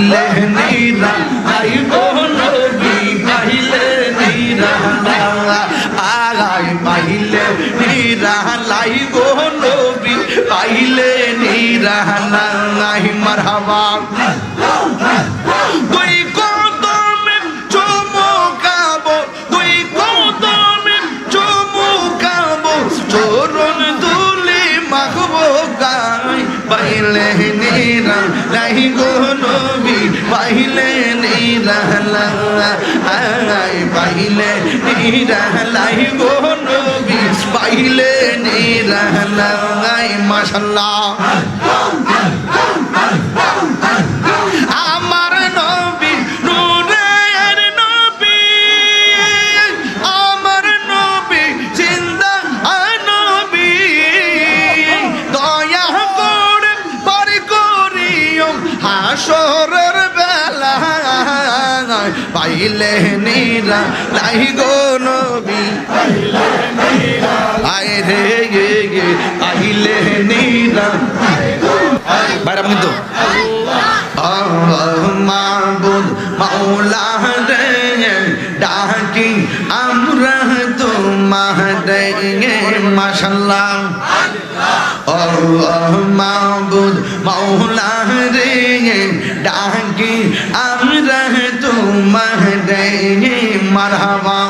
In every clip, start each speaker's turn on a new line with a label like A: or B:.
A: পাইলে নিরালাই গো নবী পাইলে নিরালাই পাইলে নিরালাই গো নবী পাইলে নিরালাই মারহাবা তুই কদমে চুমুকাবো তুই কদমে চুমুকাবো চরণ ধুলি মাখবো গায় পাইলে নিরালাই গো নবী পাইলে নিরালাই পাইলে নিরালাই গো নবী পাইলে নিরালাই মাশাআল্লাহ আমার নবী নূরের নবী আমার নবী জিন্দা নবী দয়া করে পার করিও হাসরের বেলা পাইলে নিরালাই গো নবী আয় রে গে পাইলে নিরালাই বাইরে কিন্তু মাবুদ মাওলা রে ডাকি আমরা তোমারে মাশাআল্লাহ ও মাবুদ মাওলা রে ডাকি আমরা তোমারে মারহাবা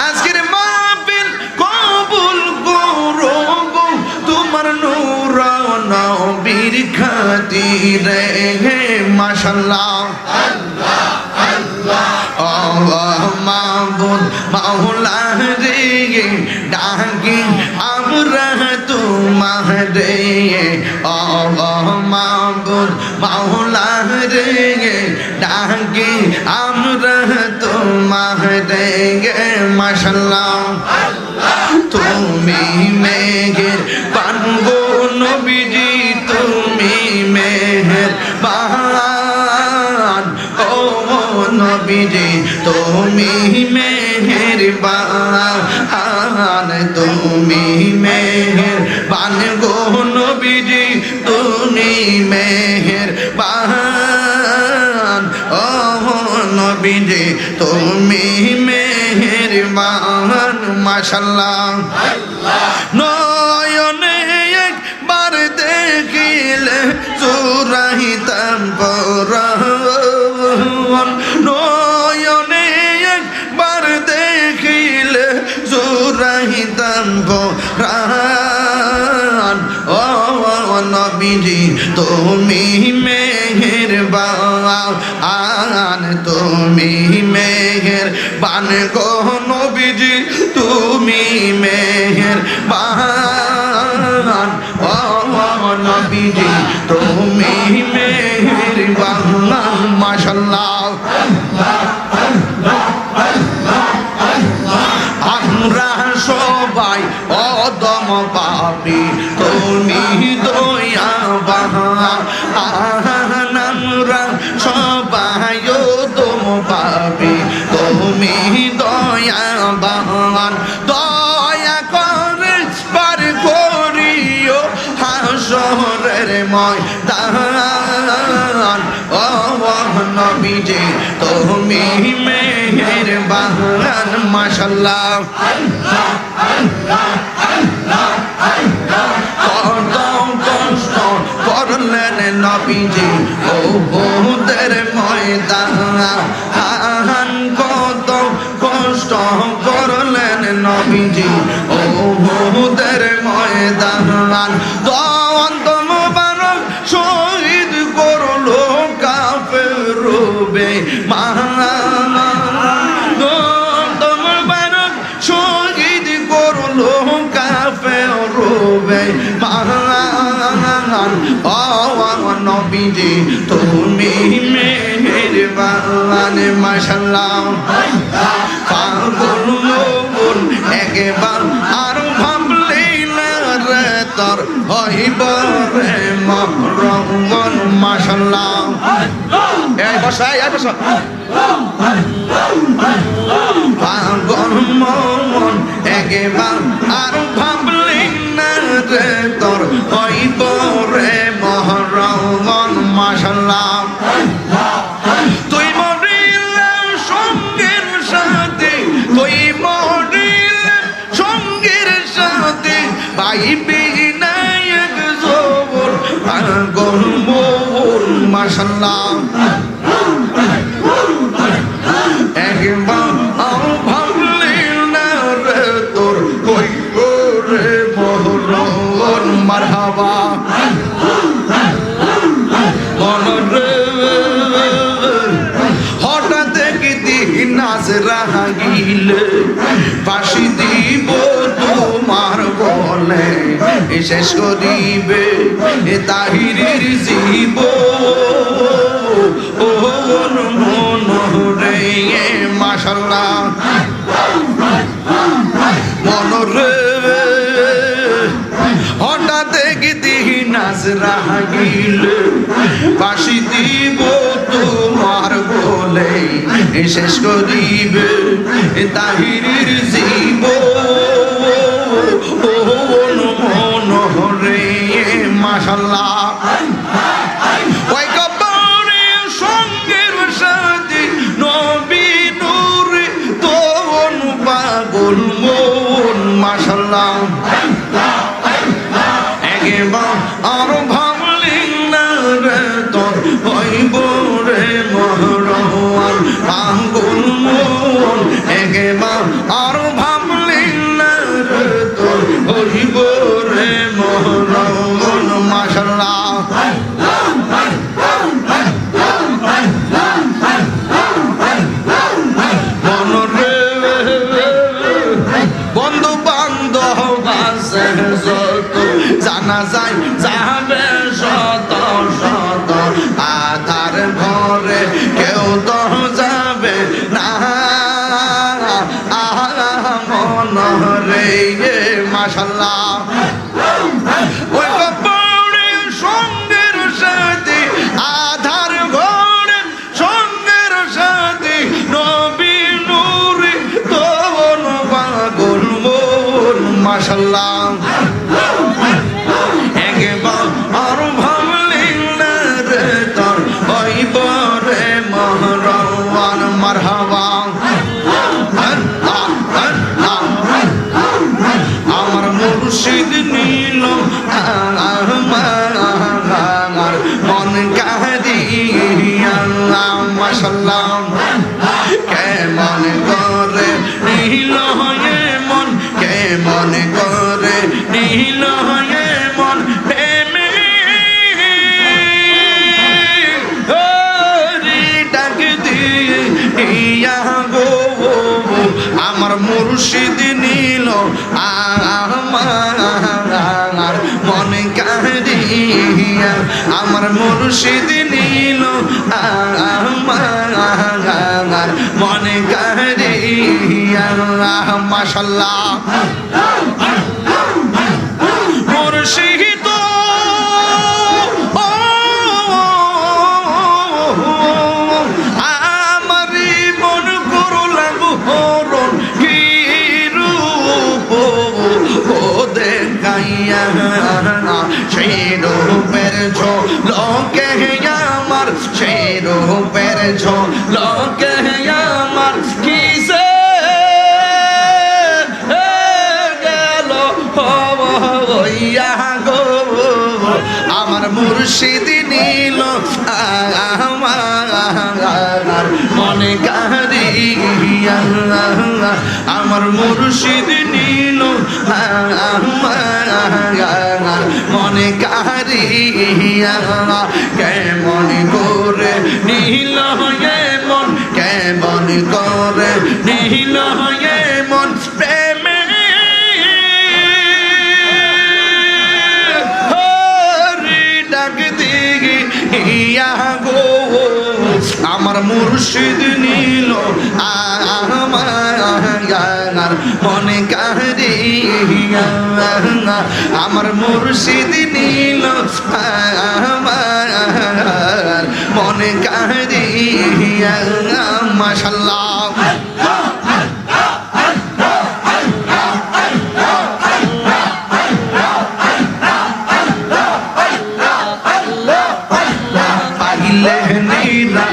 A: আজকের মাহফিল কবুল করো গো তোমার নূর নবীর খাতিরে মাশাআল্লাহ আল্লাহ মাবুদ মাওলা রে ডাকি আমরা তোমারে মাবুদ মাওলা রে ডাকি আমরা তোমারে মাশাআল্লাহ তুমি মেঘের বানগো নবীজি তুমি মেহের বান ও নবীজি তুমি মেহের বান তুমি মেহের বান গো নবীজি তুমি মেহের বান ও নবীজি তুমি মেহের বান মাশাআল্লাহ নয়নে একবার দেখিলে চুরাইতাম পরাণ নয়নে একবার দেখিলে চুরাইতাম পরাণ ও নবীজি তুমি মেহেরবান তুমি মেহেরবান গো নবীজি তুমি মেহেরবান ও নবীজি তুমি মেহেরবান মাশাআল্লাহ আমরা সবাই অদম পাপী তুমি দয়াবান আমরা সবাই অদম পাপী তুমি দয়াবান দয়া করে পার করিও হাসরের ময়দান ও নবীজি তুমি মেহেরবান মাশাআল্লাহ কত কষ্ট করলেন নবীজি উহুদের ময়দান কত কষ্ট করলেন নবীজি উহুদের ময়দান দন্ত মুবারক শহীদ করলো কাফের রূপে দন্ত মুবারক শহীদ করলো কাফের রূপে ও নবীজি তুমি মেহেরবান মাশাআল্লাহ পাগল মন একবার আর ভাবলে না রে তোর হইব রে মরণ মাশাআল্লাহ এই বসা পাগল মন একবার আর ভাবলে না রে তোর হইব রে মরণ মাশাআল্লাহ তুই মরিলে সঙ্গের সাথে, তুই মরিলে সঙ্গের সাথে, পাইবি না এক যৌবন পাগল মন। মাশাআল্লাহ একবার ভাবলি না রে তোর কইব রে মরণ। মারহাবা মনরে হঠাৎ একদিন নাজরা গিলে ফাঁসি দিব তোমার বলে শেষ করিবে তাহিরের জীব ও মনরে। মাশাআল্লাহ মনরে হঠাৎ একদিন নাজরা গিলে ফাঁসি দিব তোমার বলে শেষ করিবে তাহিরের জীব ও মনরে। মাশাআল্লাহ ওই কবরে সঙ্গের সাথে নবী নূরে তোন পাগল মন। মাশাআল্লাহ একবার আর ভাবলি না রে তোর হইব রে মরণ পাগল মন। একবার আর ভাবলি না রে তোর হইব রে মরণ। মাশাআল্লাহ বন্ধু বান্ধব আছে যত জানা যায় যাবে শত শত, আধার ঘরে কেউ তো যাবে না মনরে। মাশাআল্লাহ ওই কবরে সঙ্গের সাথে, আধার ঘরে সঙ্গের সাথে, নবী নূরে তোন পাগল মন। মাশাআল্লাহ একবার আর ভাবলি না রে তোর হইব রে মরণ। মারহাবা আমার মুর্শিদ নীল আমার মন কাঁদিয়া। মাশাআল্লাহ কেমন করে নীল হয়ে মন, কেমন করে নীল হয়ে মন প্রেমে ডাক দিয়া গো। আমার মুর্শিদ নীল আমার মন কাঁদিয়া, আমার মুর্শিদ নীল আমার মন কাঁদিয়া। মাশাআল্লাহ মুর্শিদ আমারি মন করলাম হরণ কি রূপ ও দেখাইয়া, সেই রূপের ঝলকে আমার, সেই রূপের ঝলকে আমার কিসে গেল হইয়া গো। আমার মুর্শিদ নীল আমার মনে কাঁদিয়া, আমার মুর্শিদ নীল আমার মনে কাঁদিয়া। কেমন করে নীল হয়ে মন, কেমন করে নীল হয়ে মন প্রেমে হরি ডাক দিয়া গো। আমার মুর্শিদ নীল আমার মনে কাঁদিয়া, আমার মুর্শিদ নীল আমার মনে কাঁদিয়া। মাশাআল্লাহ পাইলে নিরা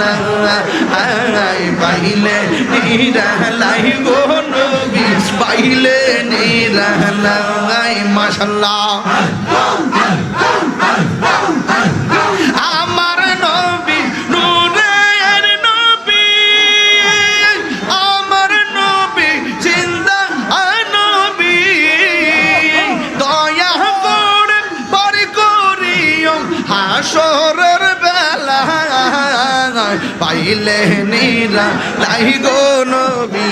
A: নিরালাই পাইলে নিরালাই গো নবী পাইলে নিরালাই মাশাআল্লাহ আমার নবী নূরের নবী আমার নবী জিন্দা নবী দয়া করে বাড়ি করিও হাসরের বেলা পাইলে নিরালাই গো নবী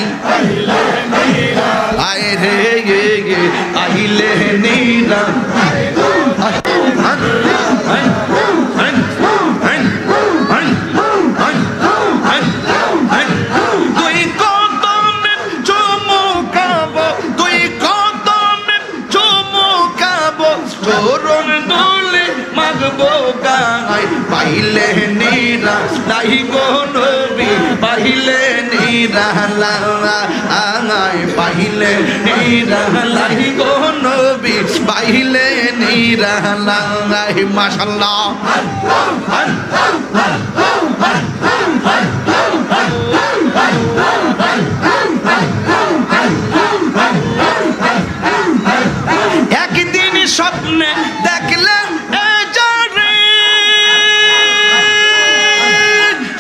A: আয় রে গে গে পাইলে নিরালাই তুই কদমে চুমুকাবো তুই কদমে চুমুকাবো চরণ দুলি মাগবো গায় পাইলে নিরালাই গো নবী পাইলে নিরালাই পাইলে নিরালাই গো নবী পাইলে নিরালাই মাশাআল্লাহ একদিন স্বপ্নে দেখলাম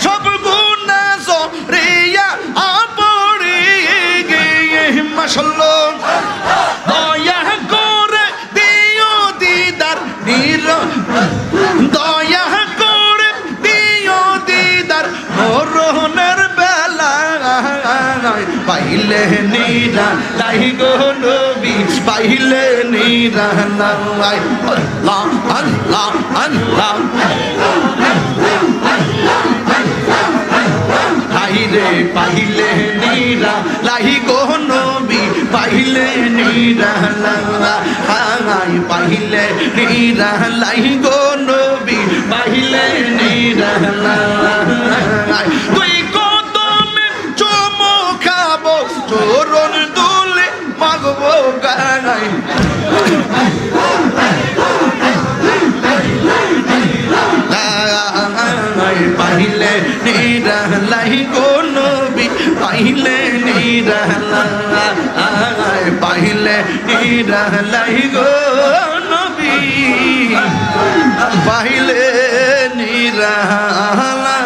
A: সব গুনাহ জরিয়া আপড়ে গিয়ে মাশাআল্লাহ দয়া করে দিও দিদার দয়া করে দিও দিদার মরণের বেলা পাইলে নিরালাই গো নবী পাইলে নিরালাই আল্লাহ আল্লাহ আল্লাহ হাইরে পাইলে নিরালাই গো নবী পাইলে নিরালাই পাইলে নিরালাই গো নবী পাইলে নিরালাই তুই কদমে চুমুকাবো চরণ দুলি মাগবো গায় পাইলে নিরালাই গো নবী পাইলে নিরালাই পাইলে নিরালাই গো নবী পাইলে নিরালাই